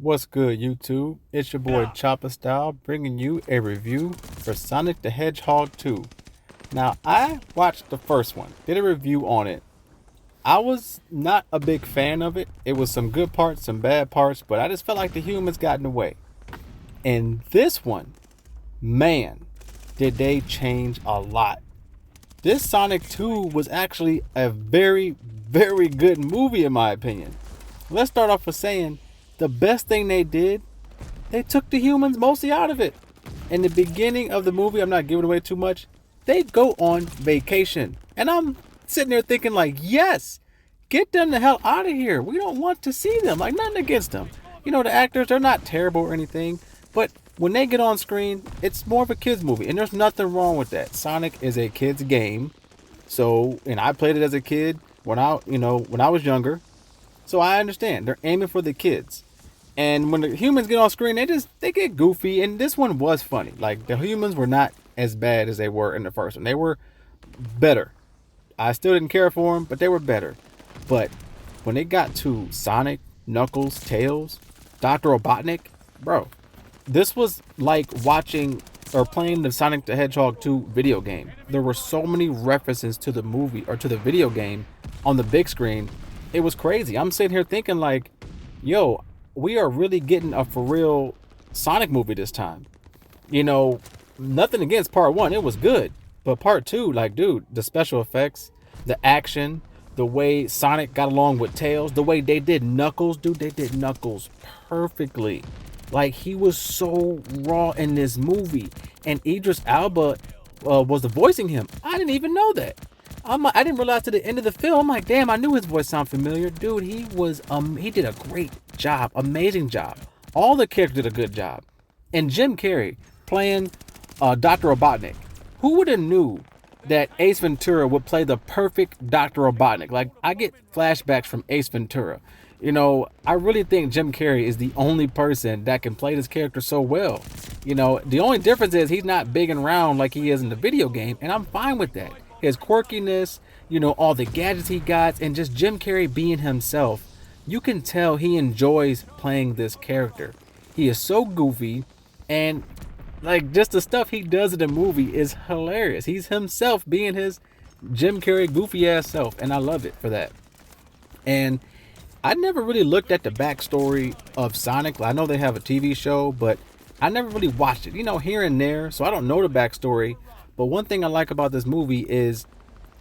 What's good, YouTube? It's your boy Chopper Style bringing you a review for Sonic the Hedgehog 2. Now, I watched the first one, did a review on it. I was not a big fan of it. It was some good parts, some bad parts, but I just felt like the humans got in the way. And this one, man, did they change a lot. This Sonic 2 was actually a very, very good movie in my opinion. Let's start off with saying the best thing they did, they took the humans mostly out of it. In the beginning of the movie, I'm not giving away too much, they go on vacation. And I'm sitting there thinking like, yes, get them the hell out of here. We don't want to see them. Like, nothing against them. You know, the actors, they're not terrible or anything. But when they get on screen, it's more of a kid's movie. And there's nothing wrong with that. Sonic is a kid's game. So, and I played it as a kid when I was younger. So I understand. They're aiming for the kids. And when the humans get on screen, they get goofy. And this one was funny. Like, the humans were not as bad as they were in the first one. They were better. I still didn't care for them, but they were better. But when it got to Sonic, Knuckles, Tails, Dr. Robotnik, bro, this was like watching or playing the Sonic the Hedgehog 2 video game. There were so many references to the movie or to the video game on the big screen. It was crazy. I'm sitting here thinking like, yo, we are really getting a for real Sonic movie this time. You know, nothing against part one. It was good. But part two, like, dude, the special effects, the action, the way Sonic got along with Tails, the way they did Knuckles, dude, they did Knuckles perfectly. Like, he was so raw in this movie. And Idris Elba was the voicing him. I didn't even know that. I didn't realize to the end of the film. I'm like, damn, I knew his voice sounded familiar. Dude, he did a great job. Amazing job. All the characters did a good job. And Jim Carrey playing Dr. Robotnik. Who would have knew that Ace Ventura would play the perfect Dr. Robotnik? Like, I get flashbacks from Ace Ventura. You know, I really think Jim Carrey is the only person that can play this character so well. You know, the only difference is he's not big and round like he is in the video game, and I'm fine with that. His quirkiness, you know, all the gadgets he got, and just Jim Carrey being himself. You can tell he enjoys playing this character. He is so goofy, and like, just the stuff he does in the movie is hilarious. He's himself being his Jim Carrey goofy ass self, and I love it for that. And I never really looked at the backstory of Sonic. I know they have a TV show, but I never really watched it, you know, here and there. So I don't know the backstory. But one thing I like about this movie is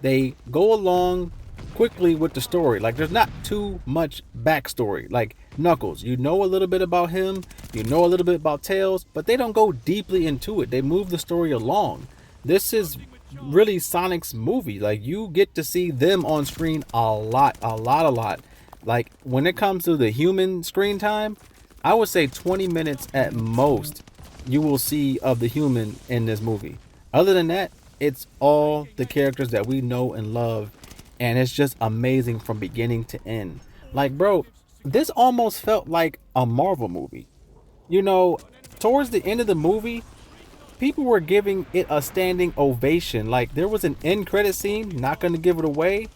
they go along quickly with the story. Like, there's not too much backstory. Like Knuckles, you know a little bit about him, you know a little bit about Tails, but they don't go deeply into it. They move the story along. This is really Sonic's movie. Like, you get to see them on screen a lot. Like, when it comes to the human screen time, I would say 20 minutes at most you will see of the human in this movie. Other than that, it's all the characters that we know and love, and it's just amazing from beginning to end. Like, bro, this almost felt like a Marvel movie. You know, towards the end of the movie, people were giving it a standing ovation. Like, there was an end credit scene, not going to give it away.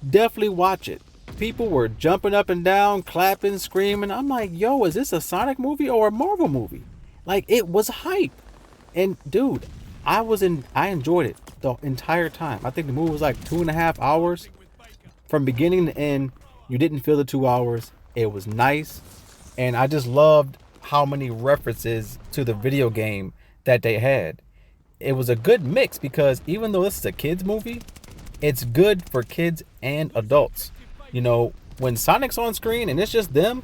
Definitely watch it. People were jumping up and down, clapping, screaming. I'm like, yo, is this a Sonic movie or a Marvel movie? Like, it was hype. And dude, I enjoyed it the entire time. I think the movie was like 2.5 hours. From beginning to end, you didn't feel the 2 hours. It was nice. And I just loved how many references to the video game that they had. It was a good mix because even though this is a kid's movie, it's good for kids and adults. You know, when Sonic's on screen and it's just them,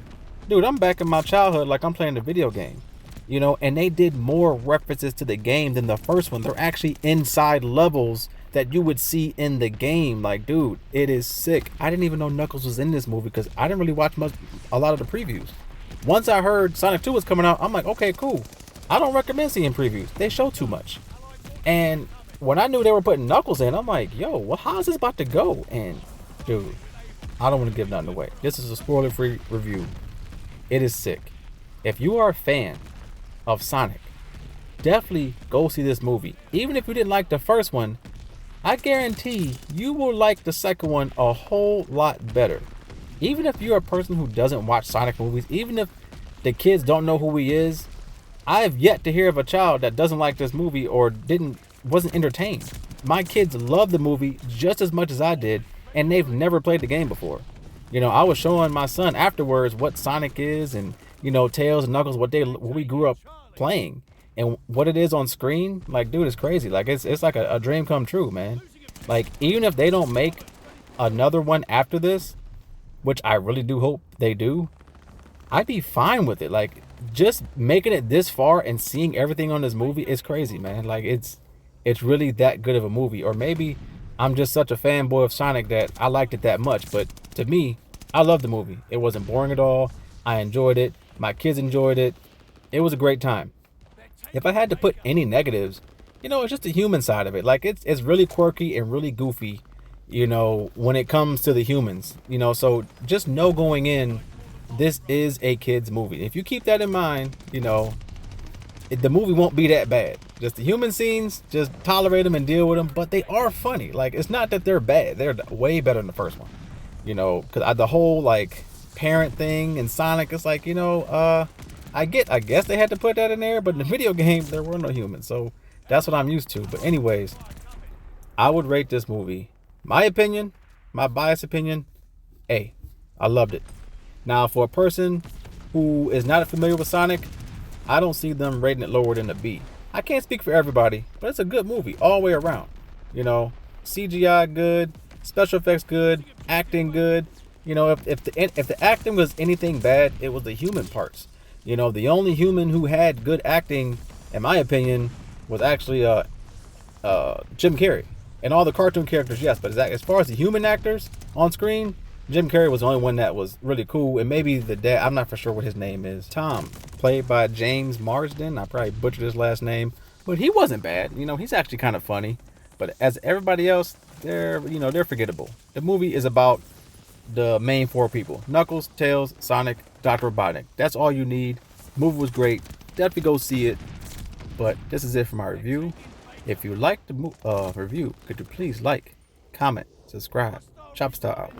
dude, I'm back in my childhood like I'm playing the video game. You know, and they did more references to the game than the first one. They're actually inside levels that you would see in the game. Like, dude, it is sick. I didn't even know Knuckles was in this movie because I didn't really watch a lot of the previews. Once I heard Sonic 2 was coming out, I'm like, okay, cool. I don't recommend seeing previews. They show too much. And when I knew they were putting Knuckles in, I'm like, yo, well, how's this about to go? And, dude, I don't want to give nothing away. This is a spoiler-free review. It is sick. If you are a fan of Sonic, definitely go see this movie. Even if you didn't like the first one, I guarantee you will like the second one a whole lot better. Even if you're a person who doesn't watch Sonic movies, even if the kids don't know who he is. I have yet to hear of a child that doesn't like this movie or wasn't entertained. My kids love the movie just as much as I did, and they've never played the game before. I was showing my son afterwards what Sonic is, and Tails and Knuckles, what we grew up playing, and what it is on screen. Like, dude, it's crazy. Like, it's like a dream come true, man. Like, even if they don't make another one after this, which I really do hope they do, I'd be fine with it. Like, just making it this far and seeing everything on this movie is crazy, man. Like, it's really that good of a movie. Or maybe I'm just such a fanboy of Sonic that I liked it that much. But to me, I love the movie. It wasn't boring at all. I enjoyed it. My kids enjoyed it. It was a great time. If I had to put any negatives, it's just the human side of it. Like, it's really quirky and really goofy, when it comes to the humans. So just know going in, this is a kid's movie. If you keep that in mind, the movie won't be that bad. Just the human scenes, just tolerate them and deal with them. But they are funny. Like, it's not that they're bad. They're way better than the first one. Because the whole, like, parent thing in Sonic, it's like, I guess they had to put that in there. But in the video game, there were no humans. So that's what I'm used to. But anyways, I would rate this movie, my opinion, my biased opinion, A. I loved it. Now, for a person who is not familiar with Sonic, I don't see them rating it lower than a B. I can't speak for everybody, but it's a good movie all the way around. CGI good, special effects good, acting good. If the acting was anything bad, it was the human parts. The only human who had good acting, in my opinion, was actually Jim Carrey. And all the cartoon characters, yes, but as far as the human actors on screen, Jim Carrey was the only one that was really cool. And maybe the dad, I'm not for sure what his name is. Tom, played by James Marsden. I probably butchered his last name, but he wasn't bad. He's actually kind of funny. But as everybody else, they're forgettable. The movie is about the main four people: Knuckles, Tails, Sonic, Dr. Robotnik. That's all you need. The movie was great. Definitely go see it. But this is it for my review. If you liked the review, could you please like, comment, subscribe. Chop Star out.